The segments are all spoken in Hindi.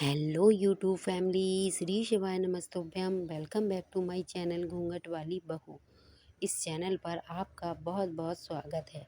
Hello YouTube family, Shri Shivaya नमस्तुभ्यम। Welcome back to my channel घूंघट वाली बहू। इस चैनल पर आपका बहुत बहुत स्वागत है।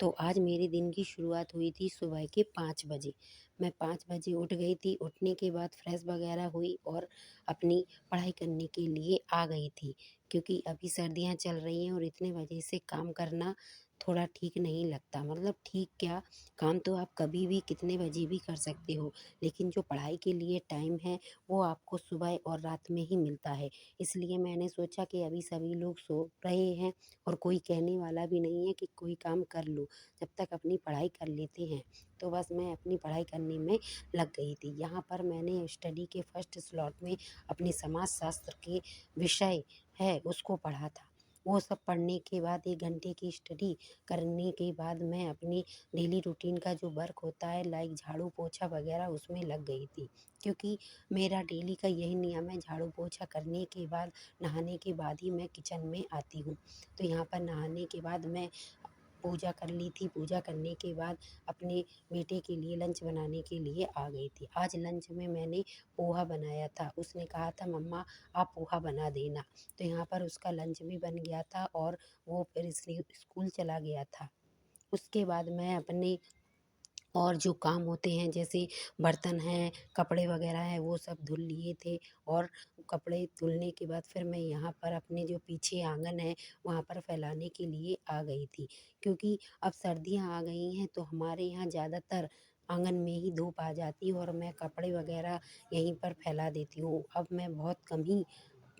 तो आज मेरे दिन की शुरुआत हुई थी सुबह के 5 बजे। मैं 5 बजे उठ गई थी। उठने के बाद फ्रेश वगैरह हुई और अपनी पढ़ाई करने के लिए आ गई थी, क्योंकि अभी सर्दियां चल रही हैं और इतने बजे से काम करना थोड़ा ठीक नहीं लगता। मतलब ठीक क्या, काम तो आप कभी भी कितने बजे भी कर सकते हो, लेकिन जो पढ़ाई के लिए टाइम है वो आपको सुबह और रात में ही मिलता है। इसलिए मैंने सोचा कि अभी सभी लोग सो रहे हैं और कोई कहने वाला भी नहीं है कि कोई काम कर लो, जब तक अपनी पढ़ाई कर लेते हैं। तो बस मैं अपनी पढ़ाई करने में लग गई थी। यहाँ पर मैंने स्टडी के फर्स्ट स्लॉट में अपने समाज शास्त्र के विषय है उसको पढ़ा था। वो सब पढ़ने के बाद 1 घंटे की स्टडी करने के बाद मैं अपनी डेली रूटीन का जो वर्क होता है, लाइक झाड़ू पोछा वगैरह, उसमें लग गई थी। क्योंकि मेरा डेली का यही नियम है, झाड़ू पोछा करने के बाद, नहाने के बाद ही मैं किचन में आती हूँ। तो यहाँ पर नहाने के बाद मैं पूजा कर ली थी। पूजा करने के बाद अपने बेटे के लिए लंच बनाने के लिए आ गई थी। आज लंच में मैंने पोहा बनाया था। उसने कहा था मम्मा आप पोहा बना देना। तो यहाँ पर उसका लंच भी बन गया था और वो फिर इसलिए स्कूल चला गया था। उसके बाद मैं अपने और जो काम होते हैं, जैसे बर्तन हैं, कपड़े वगैरह हैं, वो सब धुल लिए थे। और कपड़े धुलने के बाद फिर मैं यहाँ पर अपने जो पीछे आंगन है वहाँ पर फैलाने के लिए आ गई थी। क्योंकि अब सर्दियाँ आ गई हैं तो हमारे यहाँ ज़्यादातर आंगन में ही धूप आ जाती है और मैं कपड़े वगैरह यहीं पर फैला देती हूँ। अब मैं बहुत कम ही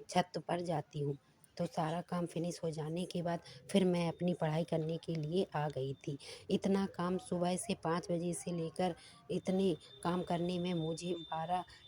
छत पर जाती हूँ। तो सारा काम फिनिश हो जाने के बाद फिर मैं अपनी पढ़ाई करने के लिए आ गई थी। इतना काम सुबह से 5 बजे से लेकर इतने काम करने में मुझे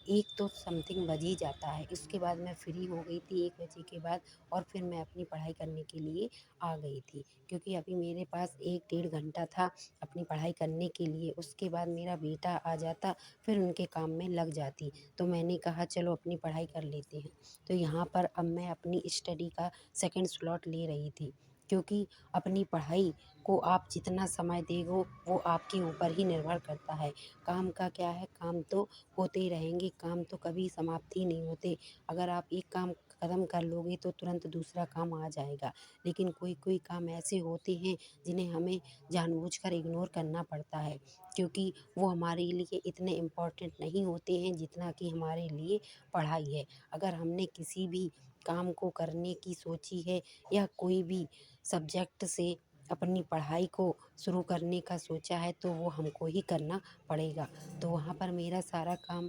1 तो समथिंग बज ही जाता है। इसके बाद मैं फ्री हो गई थी 1 बजे के बाद और फिर मैं अपनी पढ़ाई करने के लिए आ गई थी। क्योंकि अभी मेरे पास 1 डेढ़ घंटा था अपनी पढ़ाई करने के लिए। उसके बाद मेरा बेटा आ जाता, फिर उनके काम में लग जाती। तो मैंने कहा चलो अपनी पढ़ाई कर लेते हैं। तो यहाँ पर अब मैं अपनी स्टडी का सेकंड स्लॉट ले रही थी। क्योंकि अपनी पढ़ाई को आप जितना समय देगो वो आपके ऊपर ही निर्भर करता है। काम का क्या है, काम तो होते ही रहेंगे, काम तो कभी समाप्त ही नहीं होते। अगर आप एक काम ख़त्म कर लोगे तो तुरंत दूसरा काम आ जाएगा। लेकिन कोई कोई काम ऐसे होते हैं जिन्हें हमें जानबूझकर इग्नोर करना पड़ता है, क्योंकि वो हमारे लिए इतने इम्पोर्टेंट नहीं होते हैं जितना कि हमारे लिए पढ़ाई है। अगर हमने किसी भी काम को करने की सोची है या कोई भी सब्जेक्ट से अपनी पढ़ाई को शुरू करने का सोचा है तो वो हमको ही करना पड़ेगा। तो वहाँ पर मेरा सारा काम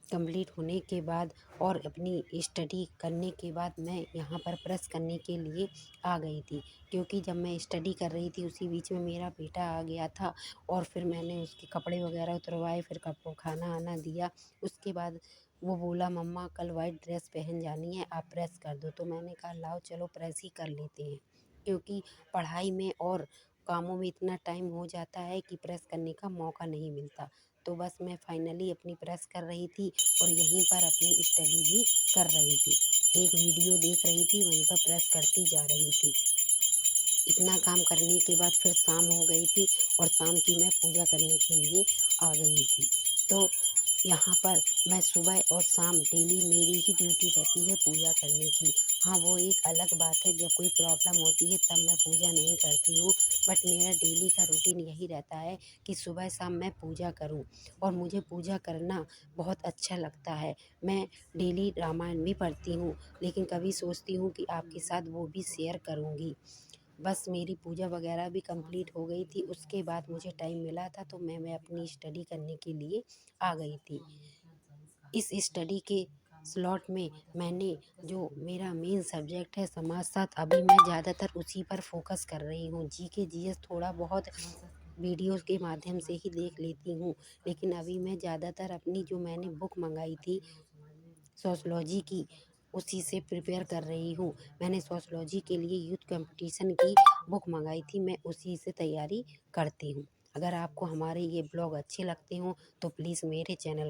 कंप्लीट होने के बाद और अपनी स्टडी करने के बाद मैं यहाँ पर प्रेस करने के लिए आ गई थी। क्योंकि जब मैं स्टडी कर रही थी उसी बीच में मेरा बेटा आ गया था और फिर मैंने उसके कपड़े वगैरह उतरवाए, फिर कपड़ों खाना आना दिया। उसके बाद वो बोला मम्मा कल वाइट ड्रेस पहन जानी है, आप प्रेस कर दो। तो मैंने कहा लाओ चलो प्रेस ही कर लेते हैं। क्योंकि पढ़ाई में और कामों में इतना टाइम हो जाता है कि प्रेस करने का मौका नहीं मिलता। तो बस मैं फाइनली अपनी प्रेस कर रही थी और यहीं पर अपनी स्टडी भी कर रही थी। एक वीडियो देख रही थी, वहीं पर प्रेस करती जा रही थी। इतना काम करने के बाद फिर शाम हो गई थी और शाम की मैं पूजा करने के लिए आ गई थी। तो यहाँ पर मैं सुबह और शाम डेली मेरी ही ड्यूटी रहती है पूजा करने की। हाँ, वो एक अलग बात है, जब कोई प्रॉब्लम होती है तब मैं पूजा नहीं करती हूँ। बट मेरा डेली का रूटीन यही रहता है कि सुबह शाम मैं पूजा करूँ और मुझे पूजा करना बहुत अच्छा लगता है। मैं डेली रामायण भी पढ़ती हूँ, लेकिन कभी सोचती हूँ कि आपके साथ वो भी शेयर करूँगी। बस मेरी पूजा वगैरह भी कंप्लीट हो गई थी। उसके बाद मुझे टाइम मिला था तो मैं अपनी स्टडी करने के लिए आ गई थी। इस स्टडी के स्लॉट में मैंने जो मेरा मेन सब्जेक्ट है समाजशास्त्र, अभी मैं ज़्यादातर उसी पर फोकस कर रही हूँ। जीके जीएस थोड़ा बहुत वीडियोस के माध्यम से ही देख लेती हूँ, लेकिन अभी मैं ज़्यादातर अपनी जो मैंने बुक मंगाई थी सोशलॉजी की, उसी से प्रिपेयर कर रही हूँ। मैंने सोशलॉजी के लिए यूथ कंपटीशन की बुक मंगाई थी, मैं उसी से तैयारी करती हूँ। अगर आपको हमारे ये ब्लॉग अच्छे लगते हों तो प्लीज़ मेरे चैनल